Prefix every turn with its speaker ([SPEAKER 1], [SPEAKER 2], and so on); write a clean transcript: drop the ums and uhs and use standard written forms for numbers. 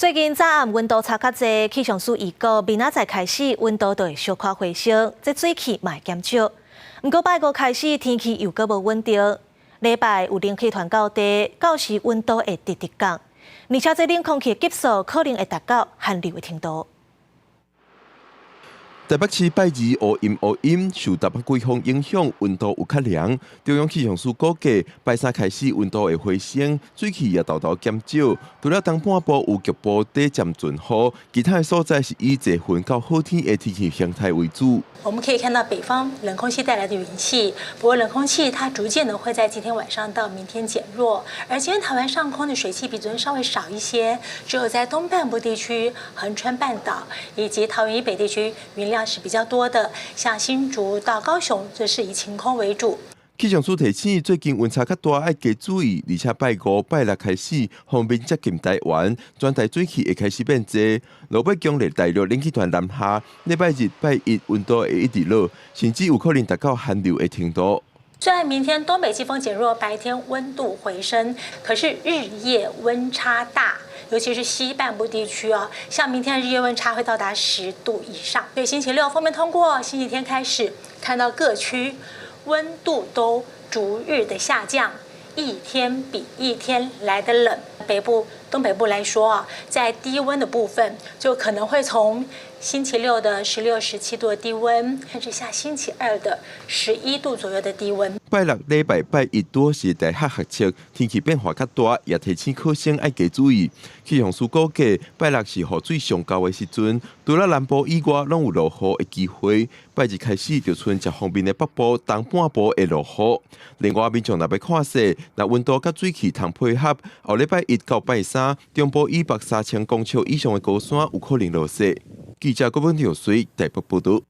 [SPEAKER 1] 最近早暗温度差较济，气象署预告明仔载开始温度就会小可回升，这水汽嘛会减少。不过拜五开始天气又搁无稳定，礼拜有冷气团到地，到时温度会直直降，而且这冷空气的级数可能会达到寒流的程度。
[SPEAKER 2] 台北市拜二乌阴，受台北季风影响，温度有较凉。中央气象署估计，拜三开始温度会回升，水汽也豆豆减少。除了东半部有局部短暂阵雨，其他的所在是以多云到好天的天气形态为主。
[SPEAKER 3] 我们可以看到北方冷空气带来的云气，不过冷空气它逐渐的会在今天晚上到明天减弱，而今天台湾上空的水汽比昨天稍微少一些，只有在东半部地区、恒春半岛以及桃园以北地区云量是比较多的，像新竹到高雄则是以晴空为主。
[SPEAKER 2] 气象署提醒，最近温差较大，要加注意，而且拜五、拜六开始，锋面接近台湾，全台水汽会开始变济。落尾强烈大陆冷气团南下，礼拜日、拜一温度会一直落，甚至有可能达到寒流的程度。
[SPEAKER 3] 虽然明天东北季风减弱，白天温度回升，可是日夜温差大，尤其是西半部地区哦，像明天的日夜温差会到达10度以上。所以星期六锋面通过，星期天开始看到各区温度都逐日的下降，一天比一天来得冷。北部、东北部来说啊，在低温的部分，就可能会从星期六的16、17度的低温，甚至下星期二的11度左右的低温。
[SPEAKER 2] 拜六、礼拜拜一多是大学学测，天气变化较大，也提醒考生要加注意。气象署估计，拜六是雨水上高的时阵，除了南部以外，拢有落雨的机会。拜日开始就出现方面的北部、东半部会落雨。另外，民众若要看势，若温度甲水汽通配合，后礼拜一到拜三，中部以北3000公尺以上的高山有可能落雪。记者郭本条随台北报道。